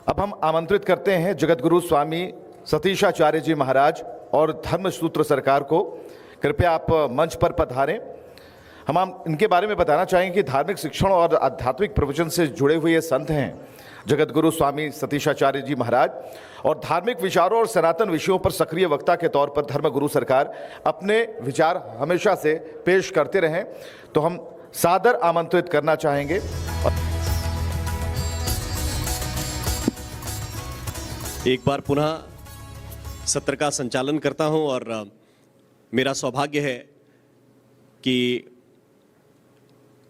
अब हम आमंत्रित करते हैं जगतगुरु स्वामी सतीशाचार्य जी महाराज और धर्मसूत्र सरकार को। कृपया आप मंच पर पधारें। हम इनके बारे में बताना चाहेंगे कि धार्मिक शिक्षण और आध्यात्मिक प्रवचन से जुड़े हुए ये संत हैं जगतगुरु स्वामी सतीशाचार्य जी महाराज, और धार्मिक विचारों और सनातन विषयों पर सक्रिय वक्ता के तौर पर धर्मगुरु सरकार अपने विचार हमेशा से पेश करते रहें। तो हम सादर आमंत्रित करना चाहेंगे। एक बार पुनः सत्र का संचालन करता हूं और मेरा सौभाग्य है कि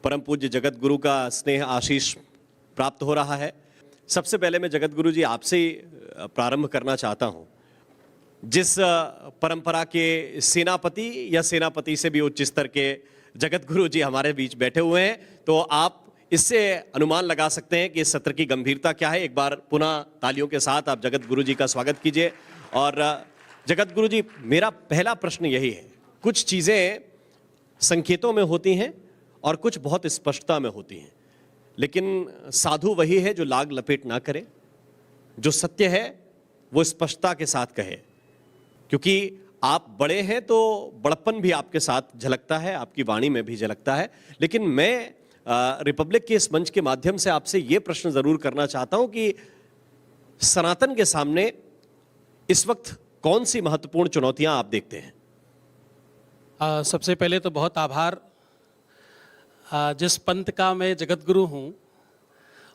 परम पूज्य जगत गुरु का स्नेह आशीष प्राप्त हो रहा है। सबसे पहले मैं जगत गुरु जी आपसे ही प्रारंभ करना चाहता हूं। जिस परंपरा के सेनापति या सेनापति से भी उच्च स्तर के जगत गुरु जी हमारे बीच बैठे हुए हैं, तो आप इससे अनुमान लगा सकते हैं कि इस सत्र की गंभीरता क्या है। एक बार पुनः तालियों के साथ आप जगत गुरु जी का स्वागत कीजिए। और जगत गुरु जी, मेरा पहला प्रश्न यही है, कुछ चीज़ें संकेतों में होती हैं और कुछ बहुत स्पष्टता में होती हैं, लेकिन साधु वही है जो लाग लपेट ना करे, जो सत्य है वो स्पष्टता के साथ कहे। क्योंकि आप बड़े हैं तो बड़प्पन भी आपके साथ झलकता है, आपकी वाणी में भी झलकता है। लेकिन मैं रिपब्लिक के इस मंच के माध्यम से आपसे ये प्रश्न जरूर करना चाहता हूं कि सनातन के सामने इस वक्त कौन सी महत्वपूर्ण चुनौतियां आप देखते हैं? सबसे पहले तो बहुत आभार। जिस पंथ का मैं जगत गुरु हूं,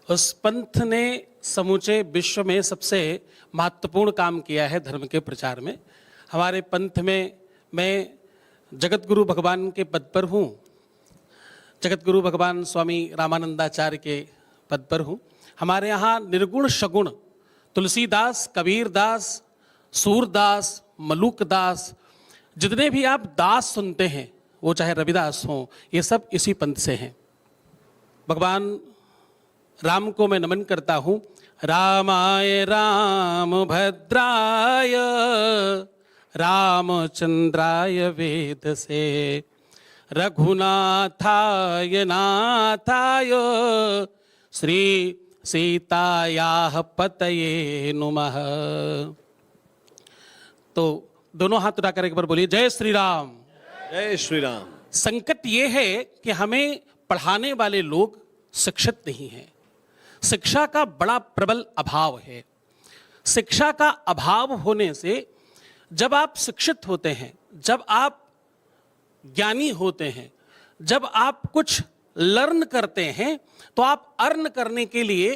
उस पंथ ने समूचे विश्व में सबसे महत्वपूर्ण काम किया है धर्म के प्रचार में। हमारे पंथ में मैं जगत गुरु भगवान के पद पर हूं, जगत गुरु भगवान स्वामी रामानंदाचार्य के पद पर हूँ। हमारे यहाँ निर्गुण सगुण तुलसीदास, कबीरदास, सूरदास, मलूकदास, जितने भी आप दास सुनते हैं, वो चाहे रविदास हों, ये सब इसी पंथ से हैं। भगवान राम को मैं नमन करता हूँ। रामाय राम भद्राय रामचंद्राय वेद से रघुनाथाय नाथाय श्री सीतायाः पतये नमः। तो दोनों हाथ उठाकर एक बार बोलिए, जय श्री राम। जय श्री राम। संकट ये है कि हमें पढ़ाने वाले लोग शिक्षित नहीं हैं। शिक्षा का बड़ा प्रबल अभाव है। शिक्षा का अभाव होने से जब आप शिक्षित होते हैं, जब आप ज्ञानी होते हैं, जब आप कुछ लर्न करते हैं, तो आप अर्न करने के लिए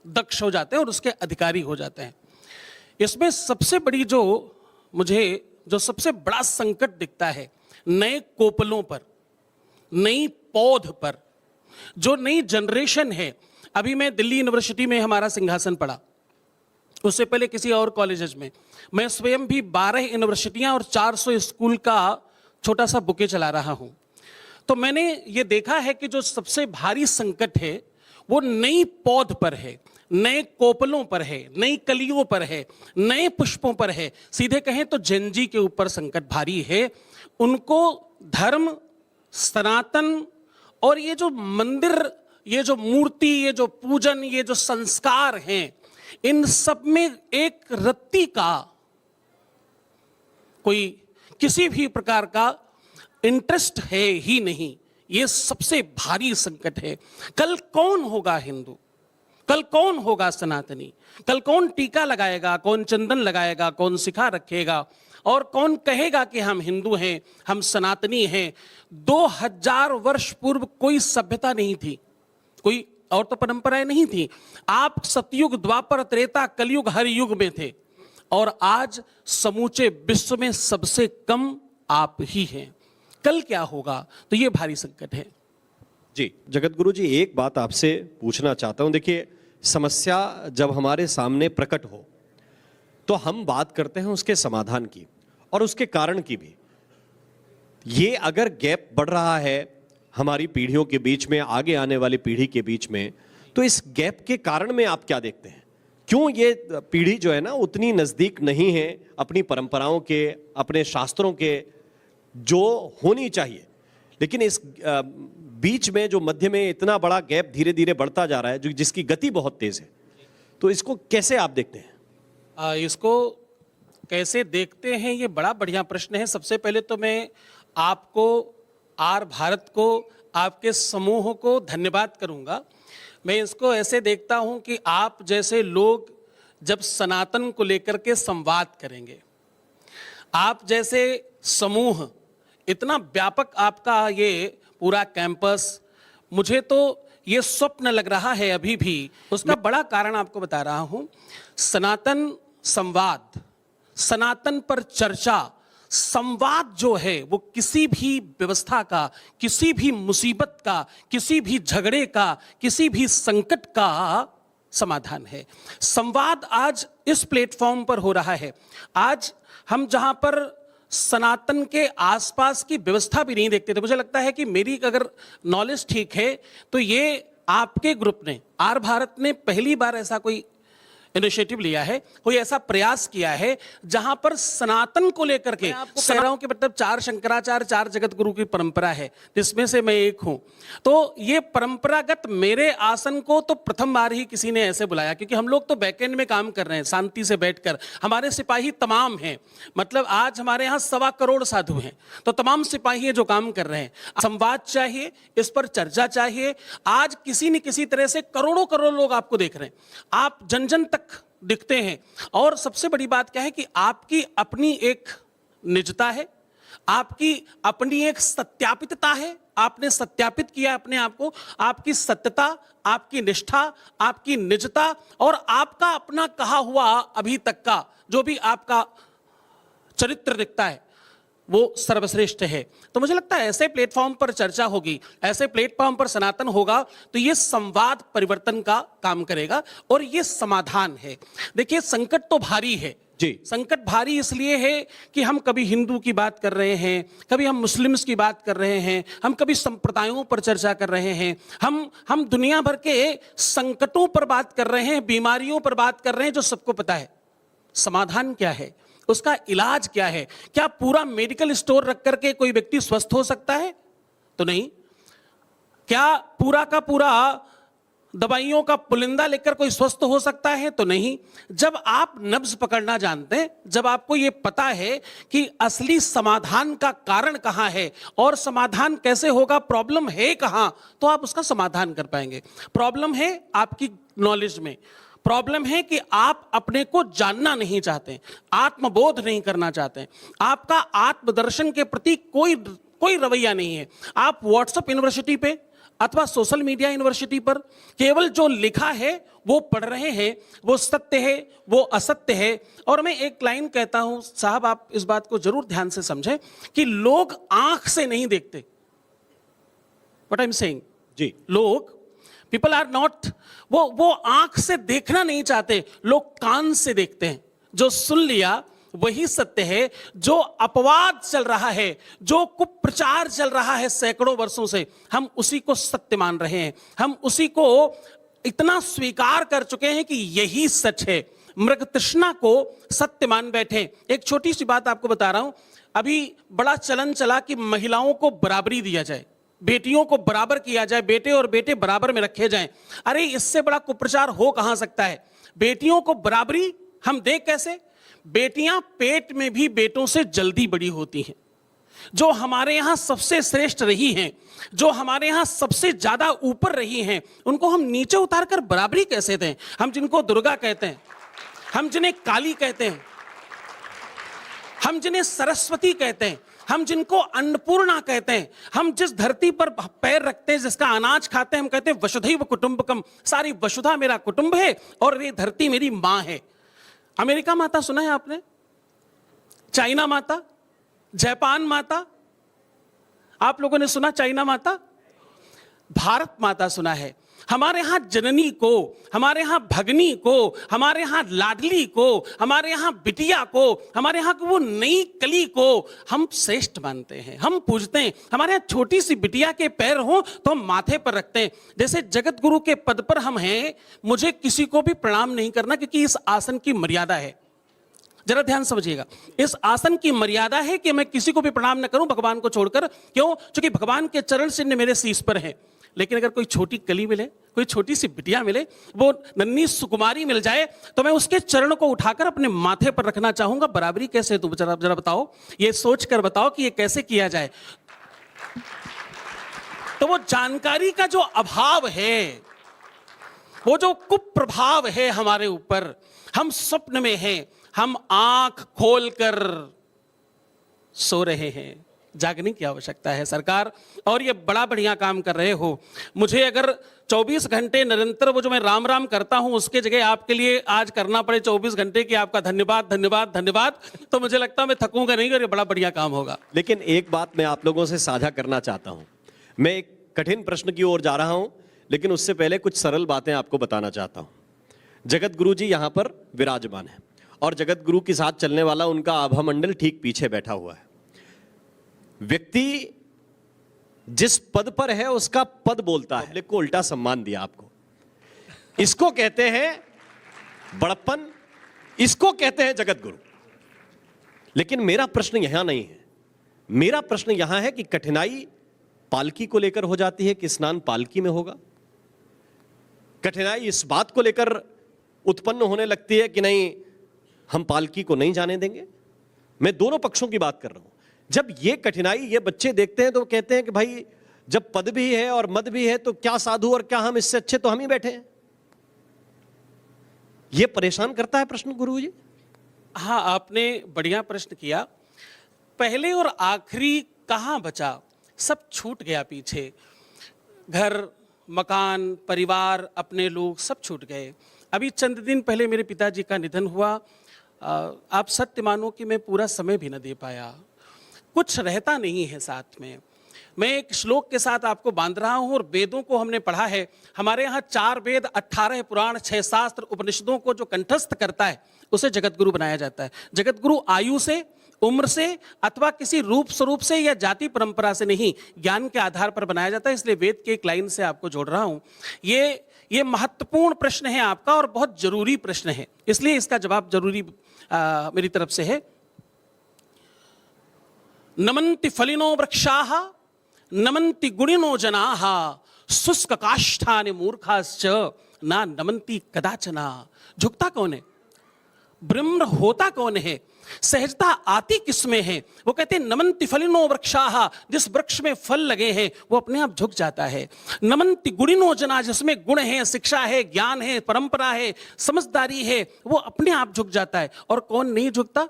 दक्ष हो जाते हैं और उसके अधिकारी हो जाते हैं। इसमें सबसे बड़ी मुझे जो सबसे बड़ा संकट दिखता है, नए कोपलों पर, नई पौध पर, जो नई जनरेशन है। अभी मैं दिल्ली यूनिवर्सिटी में हमारा सिंहासन पढ़ा, उससे पहले किसी और कॉलेजेस में। मैं स्वयं भी 12 यूनिवर्सिटियां और 400 स्कूल का छोटा सा बुके चला रहा हूं। तो मैंने ये देखा है कि जो सबसे भारी संकट है वो नई पौध पर है, नए कोपलों पर है, नई कलियों पर है, नए पुष्पों पर है। सीधे कहें तो जेनजी के ऊपर संकट भारी है। उनको धर्म, सनातन और ये जो मंदिर, ये जो मूर्ति, ये जो पूजन, ये जो संस्कार हैं, इन सब में एक रत्ती का कोई किसी भी प्रकार का इंटरेस्ट है ही नहीं। ये सबसे भारी संकट है। कल कौन होगा हिंदू? कल कौन होगा सनातनी? कल कौन टीका लगाएगा, कौन चंदन लगाएगा, कौन शिखा रखेगा, और कौन कहेगा कि हम हिंदू हैं, हम सनातनी हैं? 2000 वर्ष पूर्व कोई सभ्यता नहीं थी, कोई और तो परंपराएं नहीं थी। आप सतयुग, द्वापर, त्रेता, कलयुग, हर युग में थे, और आज समूचे विश्व में सबसे कम आप ही हैं। कल क्या होगा? तो ये भारी संकट है। जी जगत गुरु जी, एक बात आपसे पूछना चाहता हूं। देखिए, समस्या जब हमारे सामने प्रकट हो तो हम बात करते हैं उसके समाधान की और उसके कारण की भी। ये अगर गैप बढ़ रहा है हमारी पीढ़ियों के बीच में, आगे आने वाली पीढ़ी के बीच में, तो इस गैप के कारण में आप क्या देखते हैं? क्यों ये पीढ़ी जो है ना उतनी नजदीक नहीं है अपनी परंपराओं के, अपने शास्त्रों के जो होनी चाहिए? लेकिन इस बीच में जो मध्य में इतना बड़ा गैप धीरे धीरे बढ़ता जा रहा है, जो जिसकी गति बहुत तेज है, तो इसको कैसे आप देखते हैं? इसको कैसे देखते हैं, ये बड़ा बढ़िया प्रश्न है। सबसे पहले तो मैं आपको, आर भारत को, आपके समूह को धन्यवाद करूंगा। मैं इसको ऐसे देखता हूं कि आप जैसे लोग जब सनातन को लेकर के संवाद करेंगे, आप जैसे समूह, इतना व्यापक आपका ये पूरा कैंपस, मुझे तो ये स्वप्न लग रहा है अभी भी। उसका बड़ा कारण आपको बता रहा हूं। सनातन संवाद, सनातन पर चर्चा, संवाद जो है वो किसी भी व्यवस्था का, किसी भी मुसीबत का, किसी भी झगड़े का, किसी भी संकट का समाधान है। संवाद आज इस प्लेटफॉर्म पर हो रहा है। आज हम जहां पर सनातन के आसपास की व्यवस्था भी नहीं देखते थे, मुझे लगता है कि मेरी अगर नॉलेज ठीक है तो ये आपके ग्रुप ने, आर भारत ने पहली बार ऐसा कोई इनिशिएटिव लिया है, कोई ऐसा प्रयास किया है जहां पर सनातन को लेकर के, कह रहा हूं कि मतलब 4 शंकराचार्य 4 जगत गुरु की परंपरा है, जिसमें से मैं एक हूं। तो ये परंपरागत मेरे आसन को तो प्रथम बार ही किसी ने ऐसे बुलाया, क्योंकि हम लोग तो बैकएंड में काम कर रहे हैं शांति से बैठकर। हमारे सिपाही तमाम हैं, मतलब आज हमारे यहाँ 1.25 करोड़ साधु हैं, तो तमाम सिपाही हैं जो काम कर रहे हैं। संवाद चाहिए, इस पर चर्चा चाहिए। आज किसी न किसी तरह से करोड़ों करोड़ लोग आपको देख रहे हैं, आप जन जन तक दिखते हैं। और सबसे बड़ी बात क्या है कि आपकी अपनी एक निजता है, आपकी अपनी एक सत्यापितता है। आपने सत्यापित किया अपने आप को, आपकी सत्यता, आपकी निष्ठा, आपकी निजता और आपका अपना कहा हुआ अभी तक का जो भी आपका चरित्र दिखता है वो सर्वश्रेष्ठ है। तो मुझे लगता है ऐसे प्लेटफॉर्म पर चर्चा होगी, ऐसे प्लेटफॉर्म पर सनातन होगा तो ये संवाद परिवर्तन का काम करेगा और ये समाधान है। देखिए संकट तो भारी है जी। संकट भारी इसलिए है कि हम कभी हिंदू की बात कर रहे हैं, कभी हम मुस्लिम्स की बात कर रहे हैं, हम कभी संप्रदायों पर चर्चा कर रहे हैं, हम दुनिया भर के संकटों पर बात कर रहे हैं, बीमारियों पर बात कर रहे हैं जो सबको पता है। समाधान क्या है, उसका इलाज क्या है? क्या पूरा मेडिकल स्टोर रख करके कोई व्यक्ति स्वस्थ हो सकता है? तो नहीं। क्या पूरा का पूरा दवाइयों का पुलिंदा लेकर कोई स्वस्थ हो सकता है? तो नहीं। जब आप नब्ज पकड़ना जानते हैं, जब आपको यह पता है कि असली समाधान का कारण कहां है और समाधान कैसे होगा, प्रॉब्लम है कहां, तो आप उसका समाधान कर पाएंगे। प्रॉब्लम है आपकी नॉलेज में, प्रॉब्लम है कि आप अपने को जानना नहीं चाहते, आत्मबोध नहीं करना चाहते, आपका आत्मदर्शन के प्रति कोई रवैया नहीं है। आप व्हाट्सएप यूनिवर्सिटी पे अथवा सोशल मीडिया यूनिवर्सिटी पर केवल जो लिखा है वो पढ़ रहे हैं, वो सत्य है, वो असत्य है। और मैं एक लाइन कहता हूं साहब, आप इस बात को जरूर ध्यान से समझें कि लोग आंख से नहीं देखते। व्हाट आई एम सेइंग जी, लोग, पीपल आर नॉट, वो आंख से देखना नहीं चाहते, लोग कान से देखते हैं। जो सुन लिया वही सत्य है। जो अपवाद चल रहा है, जो कुप्रचार चल रहा है सैकड़ों वर्षों से, हम उसी को सत्य मान रहे हैं, हम उसी को इतना स्वीकार कर चुके हैं कि यही सच है। मृग तृष्णा को सत्य मान बैठे। एक छोटी सी बात आपको बता रहा हूं, अभी बड़ा चलन चला कि महिलाओं को बराबरी दिया जाए, बेटियों को बराबर किया जाए, बेटे और बेटे बराबर में रखे जाएं। अरे इससे बड़ा कुप्रचार हो कहां सकता है? बेटियों को बराबरी हम देख कैसे? बेटियां पेट में भी बेटों से जल्दी बड़ी होती हैं। जो हमारे यहां सबसे श्रेष्ठ रही हैं, जो हमारे यहां सबसे ज्यादा ऊपर रही हैं, उनको हम नीचे उतार कर बराबरी कैसे दें? हम जिनको दुर्गा कहते हैं, हम जिन्हें काली कहते हैं, हम जिन्हें सरस्वती कहते हैं, हम जिनको अन्नपूर्णा कहते हैं, हम जिस धरती पर पैर रखते हैं, जिसका अनाज खाते हैं, हम कहते हैं वसुधैव कुटुंबकम, सारी वसुधा मेरा कुटुंब है और ये धरती मेरी मां है। अमेरिका माता सुना है आपने? चाइना माता, जापान माता, आप लोगों ने सुना चाइना माता? भारत माता सुना है। हमारे यहां जननी को, हमारे यहां भगनी को, हमारे यहां लाडली को, हमारे यहां बिटिया को, हमारे यहां वो नई कली को हम श्रेष्ठ मानते हैं, हम पूजते हैं। हमारे यहां छोटी सी बिटिया के पैर हो तो हम माथे पर रखते हैं। जैसे जगत गुरु के पद पर हम हैं, मुझे किसी को भी प्रणाम नहीं करना, क्योंकि इस आसन की मर्यादा है। जरा ध्यान समझिएगा, इस आसन की मर्यादा है कि मैं किसी को भी प्रणाम न करूं भगवान को छोड़कर। क्यों? क्योंकि भगवान के चरण चिन्ह मेरे शीश पर है। लेकिन अगर कोई छोटी कली मिले, कोई छोटी सी बिटिया मिले, वो नन्ही सुकुमारी मिल जाए, तो मैं उसके चरण को उठाकर अपने माथे पर रखना चाहूंगा। बराबरी कैसे, तुम जरा जरा बताओ, ये सोच कर बताओ कि ये कैसे किया जाए। तो वो जानकारी का जो अभाव है, वो जो कुप्रभाव है हमारे ऊपर, हम स्वप्न में हैं, हम आंख खोलकर सो रहे हैं। जागने की आवश्यकता है सरकार, और ये बड़ा बढ़िया काम कर रहे हो। मुझे अगर 24 घंटे निरंतर वो जो मैं राम राम करता हूं, उसके जगह आपके लिए आज करना पड़े 24 घंटे कि आपका धन्यवाद धन्यवाद धन्यवाद, तो मुझे लगता है मैं थकूंगा नहीं और ये बड़ा बढ़िया काम होगा। लेकिन एक बात मैं आप लोगों से साझा करना चाहता हूं। मैं एक कठिन प्रश्न की ओर जा रहा हूं, लेकिन उससे पहले कुछ सरल बातें आपको बताना चाहता हूं। जगत गुरु जी यहां पर विराजमान है और जगत गुरु के साथ चलने वाला उनका आभा मंडल ठीक पीछे बैठा हुआ है। व्यक्ति जिस पद पर है उसका पद बोलता है। पब्लिक को उल्टा सम्मान दिया आपको, इसको कहते हैं बड़प्पन, इसको कहते हैं जगत गुरु। लेकिन मेरा प्रश्न यहां नहीं है, मेरा प्रश्न यहां है कि कठिनाई पालकी को लेकर हो जाती है कि स्नान पालकी में होगा। कठिनाई इस बात को लेकर उत्पन्न होने लगती है कि नहीं, हम पालकी को नहीं जाने देंगे। मैं दोनों पक्षों की बात कर रहा हूं। जब ये कठिनाई ये बच्चे देखते हैं तो कहते हैं कि भाई जब पद भी है और मद भी है तो क्या साधु और क्या हम, इससे अच्छे तो हम ही बैठे हैं। ये परेशान करता है प्रश्न गुरु जी। हाँ, आपने बढ़िया प्रश्न किया। पहले और आखिरी कहां बचा, सब छूट गया पीछे। घर, मकान, परिवार, अपने लोग सब छूट गए। अभी चंद दिन पहले मेरे पिताजी का निधन हुआ। आप सत्य मानो कि मैं पूरा समय भी न दे पाया, कुछ रहता नहीं है साथ में। मैं एक श्लोक के साथ आपको बांध रहा हूं, और वेदों को हमने पढ़ा है। हमारे यहाँ 4 वेद, 18 पुराण, 6 शास्त्र, उपनिषदों को जो कंठस्थ करता है उसे जगत गुरु बनाया जाता है। जगत गुरु आयु से, उम्र से अथवा किसी रूप स्वरूप से या जाति परंपरा से नहीं, ज्ञान के आधार पर बनाया जाता है। इसलिए वेद के एक लाइन से आपको जोड़ रहा हूं। ये महत्वपूर्ण प्रश्न है आपका और बहुत जरूरी प्रश्न है, इसलिए इसका जवाब जरूरी मेरी तरफ से है। नमन्ति फलिनो वृक्षाः नमन्ति गुणिनो जनाः शुष्क काष्ठानि मूर्खाश्च ना नमन्ति कदाचना। झुकता कौन है, ब्रह्म होता कौन है, सहजता आती किसमें है। वो कहते हैं नमन्ति फलिनो वृक्षाः, जिस वृक्ष में फल लगे हैं वो अपने आप झुक जाता है। नमन्ति गुणिनो जना, जिसमें गुण है, शिक्षा है, ज्ञान है, परंपरा है, समझदारी है, वो अपने आप झुक जाता है। और कौन नहीं झुकता,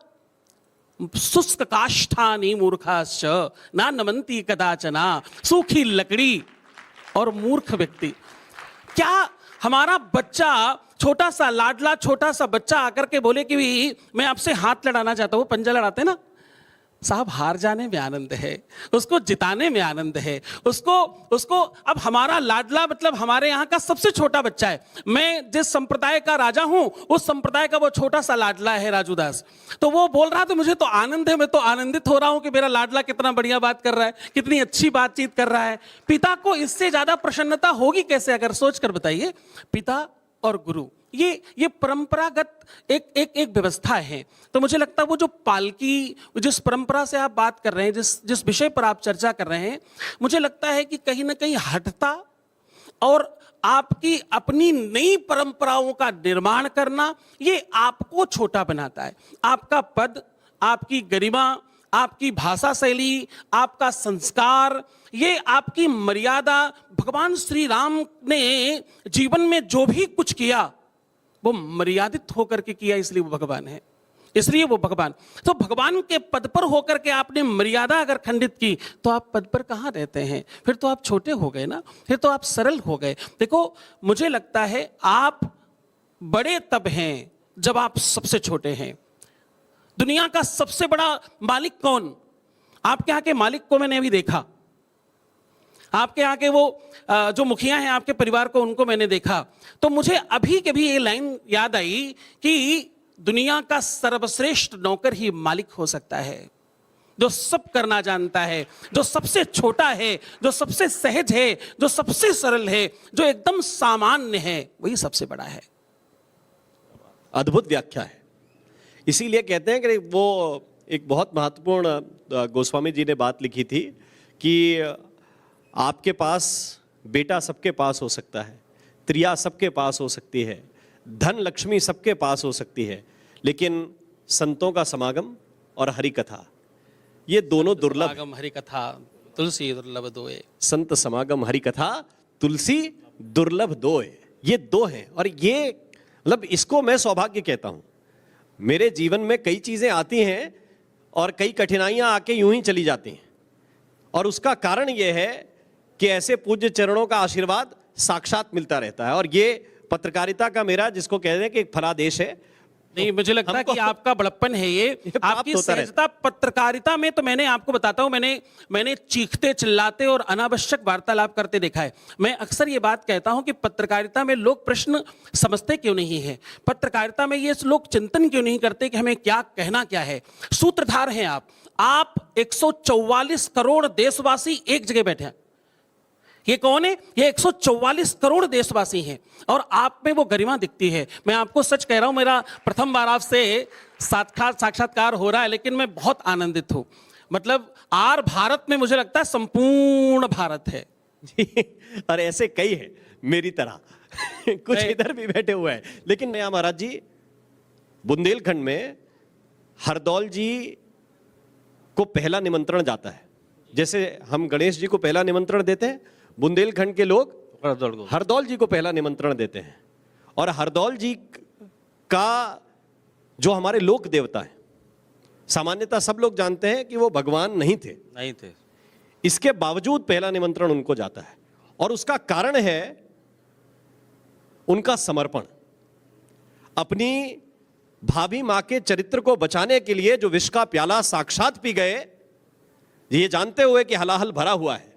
शुष्क काष्ठानि मूर्खाश्च ना नमन्ति कदाचना। सूखी लकड़ी और मूर्ख व्यक्ति। क्या हमारा बच्चा, छोटा सा लाडला छोटा सा बच्चा आकर के बोले कि भी मैं आपसे हाथ लड़ाना चाहता हूं, पंजा लड़ाते ना साहब, हार जाने में आनंद है, उसको जिताने में आनंद है। उसको अब हमारा लाडला मतलब हमारे यहाँ का सबसे छोटा बच्चा है। मैं जिस संप्रदाय का राजा हूं उस संप्रदाय का वो छोटा सा लाडला है राजू दास। तो वो बोल रहा तो मुझे तो आनंद है, मैं तो आनंदित हो रहा हूं कि मेरा लाडला कितना बढ़िया बात कर रहा है, कितनी अच्छी बातचीत कर रहा है। पिता को इससे ज्यादा प्रसन्नता होगी कैसे, अगर सोच कर बताइए। पिता और गुरु ये परंपरागत एक व्यवस्था है। तो मुझे लगता है वो जो पालकी, जिस परंपरा से आप बात कर रहे हैं, जिस विषय पर आप चर्चा कर रहे हैं, मुझे लगता है कि कहीं ना कहीं हटता और आपकी अपनी नई परंपराओं का निर्माण करना, ये आपको छोटा बनाता है। आपका पद, आपकी गरिमा, आपकी भाषा शैली, आपका संस्कार, ये आपकी मर्यादा, भगवान श्री राम ने जीवन में जो भी कुछ किया वो मर्यादित होकर के किया, इसलिए वो भगवान है, इसलिए वो भगवान। तो भगवान के पद पर होकर के आपने मर्यादा अगर खंडित की तो आप पद पर कहां रहते हैं, फिर तो आप छोटे हो गए ना, फिर तो आप सरल हो गए। देखो, मुझे लगता है आप बड़े तब हैं जब आप सबसे छोटे हैं। दुनिया का सबसे बड़ा मालिक कौन? आपके यहाँ के मालिक को मैंने अभी देखा, आपके यहाँ के वो जो मुखिया हैं आपके परिवार को, उनको मैंने देखा। तो मुझे अभी के भी ये लाइन याद आई कि दुनिया का सर्वश्रेष्ठ नौकर ही मालिक हो सकता है, जो सब करना जानता है, जो सबसे छोटा है, जो सबसे सहज है, जो सबसे सरल है, जो एकदम सामान्य है, वही सबसे बड़ा है। अद्भुत व्याख्या है। इसीलिए कहते हैं कि वो एक बहुत महत्वपूर्ण गोस्वामी जी ने बात लिखी थी कि आपके पास बेटा सबके पास हो सकता है, त्रिया सबके पास हो सकती है, धन लक्ष्मी सबके पास हो सकती है, लेकिन संतों का समागम और हरि कथा ये दोनों दुर्लभ हैं। समागम हरि कथा तुलसी दुर्लभ दोए। संत समागम हरि कथा तुलसी दुर्लभ दोए, ये दो हैं। और ये मतलब इसको मैं सौभाग्य कहता हूं। मेरे जीवन में कई चीजें आती हैं और कई कठिनाइयां आके यूं ही चली जाती हैं, और उसका कारण यह है कि ऐसे पूज्य चरणों का आशीर्वाद साक्षात मिलता रहता है। और ये पत्रकारिता का मेरा, जिसको कहते हैं कि एक फलादेश है। नहीं, मुझे लगता है कि आपका बड़प्पन है ये प्राप्त आपकी होता रहता सहजता। पत्रकारिता में तो मैंने आपको बताता हूं, मैंने चीखते चिल्लाते और अनावश्यक वार्तालाप करते देखा है। मैं अक्सर ये बात कहता हूं कि पत्रकारिता में लोग प्रश्न समझते क्यों नहीं है, पत्रकारिता में ये लोग चिंतन क्यों नहीं करते कि हमें क्या कहना क्या है। सूत्रधार हैं आप 144 करोड़ देशवासी एक जगह बैठे हैं। ये कौन है? ये 144 करोड़ देशवासी हैं और आप में वो गरिमा दिखती है। मैं आपको सच कह रहा हूं, मेरा प्रथम बार आपसे साक्षात्कार हो रहा है, लेकिन मैं बहुत आनंदित हूं। मतलब आर भारत में मुझे लगता है संपूर्ण भारत है। और ऐसे कई हैं मेरी तरह कुछ इधर भी बैठे हुए हैं। लेकिन नया महाराज जी, बुंदेलखंड में हरदौल जी को पहला निमंत्रण जाता है। जैसे हम गणेश जी को पहला निमंत्रण देते हैं, बुंदेलखंड के लोग हरदौल जी को पहला निमंत्रण देते हैं। और हरदौल जी का जो हमारे लोक देवता है, सामान्यतः सब लोग जानते हैं कि वो भगवान नहीं थे, इसके बावजूद पहला निमंत्रण उनको जाता है। और उसका कारण है उनका समर्पण। अपनी भाभी मां के चरित्र को बचाने के लिए जो विष का प्याला साक्षात पी गए, ये जानते हुए कि हलाहल भरा हुआ है,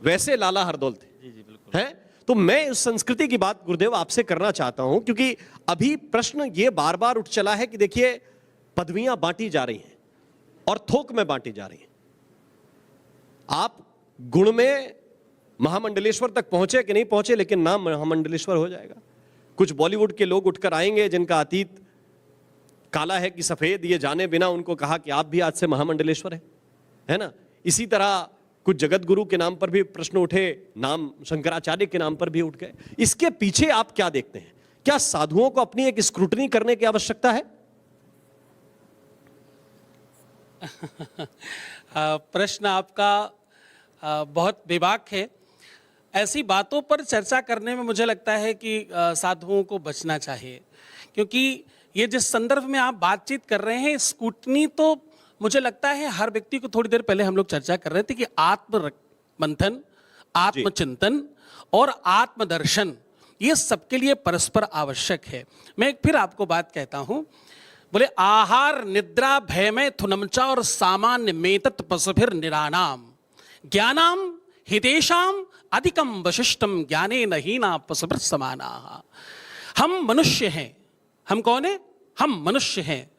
वैसे लाला हरदौल थे। हैं? तो मैं उस संस्कृति की बात गुरुदेव आपसे करना चाहता हूं, क्योंकि अभी प्रश्न ये बार बार उठ चला है कि देखिए पदवियां बांटी जा रही हैं और थोक में बांटी जा रही हैं। आप गुण में महामंडलेश्वर तक पहुंचे कि नहीं पहुंचे, लेकिन नाम महामंडलेश्वर हो जाएगा। कुछ बॉलीवुड के लोग उठकर आएंगे जिनका अतीत काला है कि सफेद, ये जाने बिना उनको कहा कि आप भी आज से महामंडलेश्वर है ना। इसी तरह कुछ जगत गुरु के नाम पर भी प्रश्न उठे, नाम शंकराचार्य के नाम पर भी उठ गए। इसके पीछे आप क्या देखते हैं? क्या साधुओं को अपनी एक स्क्रूटनी करने की आवश्यकता है? प्रश्न आपका बहुत बेबाक है। ऐसी बातों पर चर्चा करने में मुझे लगता है कि साधुओं को बचना चाहिए, क्योंकि ये जिस संदर्भ में आप बातचीत कर रहे हैं, स्कूटनी, तो मुझे लगता है हर व्यक्ति को, थोड़ी देर पहले हम लोग चर्चा कर रहे थे कि आत्म मंथन, आत्मचिंतन और आत्मदर्शन ये सबके लिए परस्पर आवश्यक है। मैं एक फिर आपको बात कहता हूं, बोले आहार निद्रा भयमय थुनमचा और सामान्य मेतत पशुभिर निरानाम ज्ञानाम हितेशाम अधिकम वशिष्टम ज्ञाने नहीना पशुभिर समाना। हम मनुष्य हैं। हम कौन है? हम मनुष्य हैं।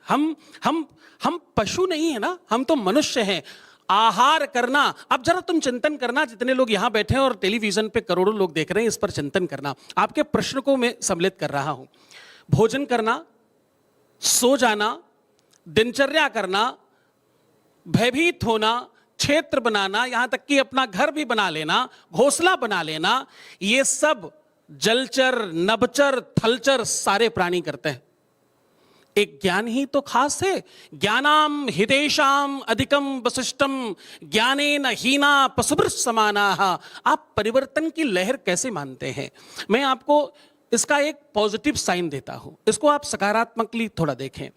हम पशु नहीं है ना, हम तो मनुष्य हैं। आहार करना, अब जरा तुम चिंतन करना, जितने लोग यहां बैठे हैं और टेलीविजन पे करोड़ों लोग देख रहे हैं, इस पर चिंतन करना। आपके प्रश्न को मैं सम्मिलित कर रहा हूं। भोजन करना, सो जाना, दिनचर्या करना, भयभीत होना, क्षेत्र बनाना, यहां तक कि अपना घर भी बना लेना, घोंसला बना लेना, ये सब जलचर, नभचर, थलचर सारे प्राणी करते हैं। एक ज्ञान ही तो खास है। ज्ञानाम हितेशाम अधिकम वशिष्टम ज्ञानेन हीना पशुभिर समानाः। आप परिवर्तन की लहर कैसे मानते हैं? मैं आपको इसका एक पॉजिटिव साइन देता हूं, इसको आप सकारात्मकली थोड़ा देखें।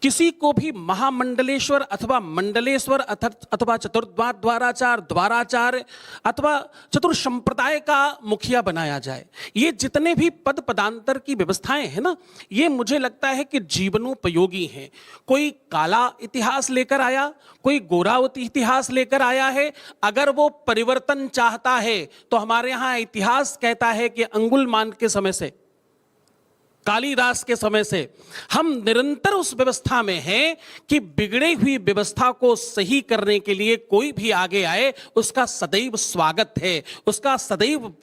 किसी को भी महामंडलेश्वर अथवा मंडलेश्वर अथवा चतुर्द्वाराचार्य, द्वाराचार्य अथवा चतुर संप्रदाय का मुखिया बनाया जाए, ये जितने भी पद पदांतर की व्यवस्थाएं हैं ना, ये मुझे लगता है कि जीवनोपयोगी हैं। कोई काला इतिहास लेकर आया, कोई गोरा इतिहास लेकर आया है। अगर वो परिवर्तन चाहता है तो हमारे यहाँ इतिहास कहता है कि अंगुलमान के समय से, कालिदास के समय से हम निरंतर उस व्यवस्था में हैं कि बिगड़ी हुई व्यवस्था को सही करने के लिए कोई भी आगे आए, उसका सदैव स्वागत है, उसका सदैव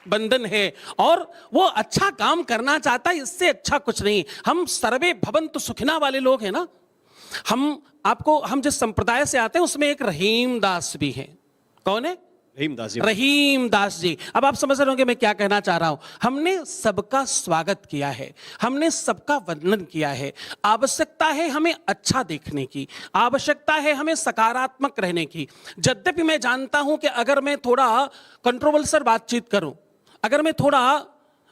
बंधन है, और वो अच्छा काम करना चाहता है। इससे अच्छा कुछ नहीं। हम सर्वे भवन्तु सुखिना वाले लोग हैं ना। हम जिस संप्रदाय से आते हैं उसमें एक रहीम दास भी हैं। कौन है? रहीमदास जी। रहीम दास जी, अब आप समझ रहे होंगे मैं क्या कहना चाह रहा हूं। हमने सबका स्वागत किया है, हमने सबका वंदन किया है। आवश्यकता है हमें अच्छा देखने की, आवश्यकता है हमें सकारात्मक रहने की। यद्यपि मैं जानता हूं कि अगर मैं थोड़ा कंट्रोवर्शियल बातचीत करूं, अगर मैं थोड़ा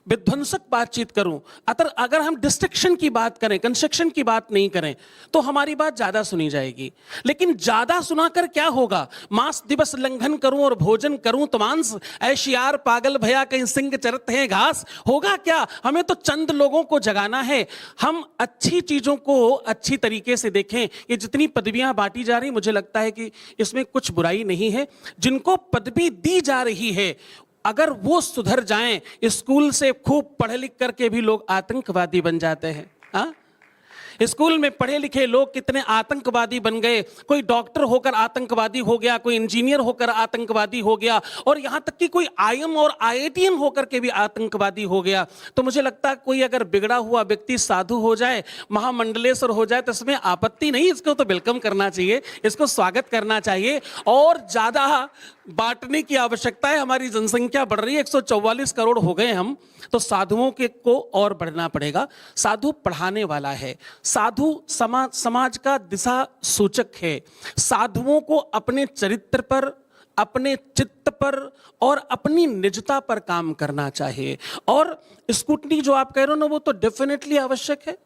विध्वंसक बातचीत करूं, अगर हम डिस्ट्रक्शन की बात करें, कंस्ट्रक्शन की बात नहीं करें, तो हमारी बात ज्यादा सुनी जाएगी। लेकिन ज्यादा सुनाकर क्या होगा? मांस दिवस लंघन करूं और भोजन करूं तो मांस, ऐशियार पागल भया कहीं सिंह चरत हैं घास। होगा क्या? हमें तो चंद लोगों को जगाना है। हम अच्छी चीजों को अच्छी तरीके से देखें। ये जितनी पदवियां बांटी जा रही, मुझे लगता है कि इसमें कुछ बुराई नहीं है। जिनको पदवी दी जा रही है, अगर वो सुधर जाएं, स्कूल से खूब पढ़ लिख करके भी लोग आतंकवादी बन जाते हैं। हाँ, स्कूल में पढ़े लिखे लोग कितने आतंकवादी बन गए। कोई डॉक्टर होकर आतंकवादी हो गया, कोई इंजीनियर होकर आतंकवादी हो गया, और यहां तक कि कोई आईएम और आईआईटीएन होकर के भी आतंकवादी हो गया। तो मुझे लगता है कोई अगर बिगड़ा हुआ व्यक्ति साधु हो जाए, महामंडलेश्वर हो जाए, तो इसमें आपत्ति नहीं। इसको तो वेलकम करना चाहिए, इसको स्वागत करना चाहिए। और ज्यादा बांटने की आवश्यकता है। हमारी जनसंख्या बढ़ रही है, 144 करोड़ हो गए हम, तो साधुओं के को और बढ़ना पड़ेगा। साधु पढ़ाने वाला है, साधु समाज का दिशा सूचक है। साधुओं को अपने चरित्र पर, अपने चित्त पर और अपनी निजता पर काम करना चाहिए। और स्कूटनी जो आप कह रहे हो ना, वो तो डेफिनेटली आवश्यक है।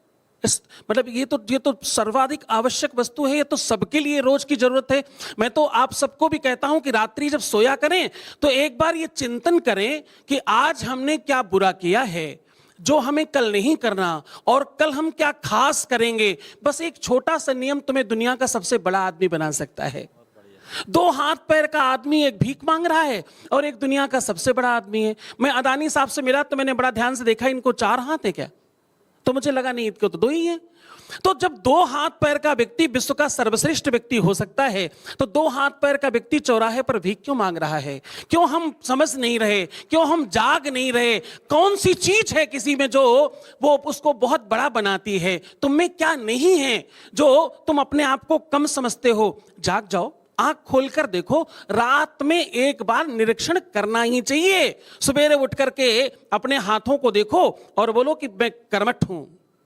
मतलब ये तो सर्वाधिक आवश्यक वस्तु है। ये तो सबके लिए रोज की जरूरत है। मैं तो आप सबको भी कहता हूं कि रात्रि जब सोया करें तो एक बार ये चिंतन करें कि आज हमने क्या बुरा किया है जो हमें कल नहीं करना, और कल हम क्या खास करेंगे। बस एक छोटा सा नियम तुम्हें दुनिया का सबसे बड़ा आदमी बना सकता है। 2 हाथ पैर का आदमी एक भीख मांग रहा है और एक दुनिया का सबसे बड़ा आदमी है। मैं अदानी साहब से मिला तो मैंने बड़ा ध्यान से देखा, इनको 4 हाथ है क्या? तो मुझे लगा नहीं, इनको तो 2 ही है। तो जब 2 हाथ पैर का व्यक्ति विश्व का सर्वश्रेष्ठ व्यक्ति हो सकता है, तो 2 हाथ पैर का व्यक्ति चौराहे पर भीख क्यों मांग रहा है? क्यों हम समझ नहीं रहे? क्यों हम जाग नहीं रहे? कौन सी चीज है किसी में जो वो उसको बहुत बड़ा बनाती है? तुम में क्या नहीं है जो तुम अपने आप को कम समझते हो? जाग जाओ, आंख खोलकर देखो। रात में एक बार निरीक्षण करना ही चाहिए। सवेरे उठ करके अपने हाथों को देखो और बोलो कि मैं कर्मठ हूं,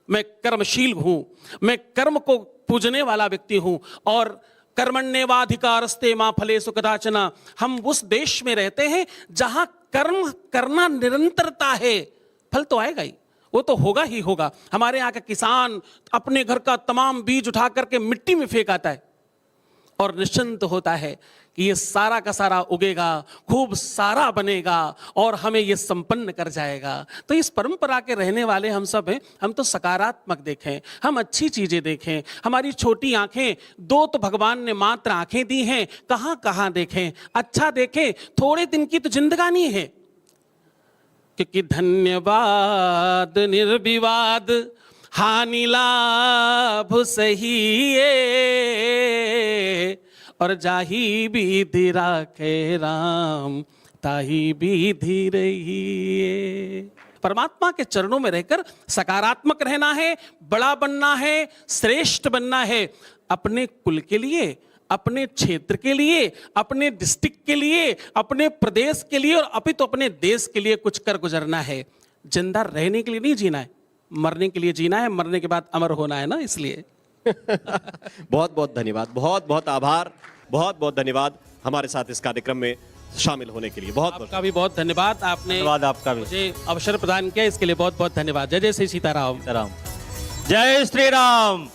मैं कर्मशील हूं, मैं कर्म को पूजने वाला व्यक्ति हूं। और कर्मण्येवाधिकारस्ते मा फलेषु कदाचन। हम उस देश में रहते हैं जहां कर्म करना निरंतरता है, फल तो आएगा ही, वो तो होगा ही होगा। हमारे यहाँ का किसान अपने घर का तमाम बीज उठा करके मिट्टी में फेंक आता है और निश्चिंत होता है कि ये सारा का सारा उगेगा, खूब सारा बनेगा और हमें ये संपन्न कर जाएगा। तो इस परंपरा के रहने वाले हम सब हैं। हम तो सकारात्मक देखें, हम अच्छी चीजें देखें। हमारी छोटी आंखें, 2 तो भगवान ने मात्र आंखें दी हैं, कहां कहां देखें, अच्छा देखें। थोड़े दिन की तो जिंदगानी है, क्योंकि धन्यवाद निर्विवाद हानि लाभ सही और जाही विधि राखे राम ताही विधि रही। परमात्मा के चरणों में रहकर सकारात्मक रहना है, बड़ा बनना है, श्रेष्ठ बनना है। अपने कुल के लिए, अपने क्षेत्र के लिए, अपने डिस्ट्रिक्ट के लिए, अपने प्रदेश के लिए और अपितु अपने देश के लिए कुछ कर गुजरना है। जिंदा रहने के लिए नहीं जीना है, मरने के लिए जीना है। मरने के बाद अमर होना है ना, इसलिए। बहुत बहुत धन्यवाद, बहुत बहुत आभार, बहुत बहुत धन्यवाद हमारे साथ इस कार्यक्रम में शामिल होने के लिए। बहुत आपका भी बहुत धन्यवाद। आपने धन्यवाद आपका भी, मुझे अवसर प्रदान किया, इसके लिए बहुत बहुत धन्यवाद। जय जय श्री सीताराम। जय श्री राम।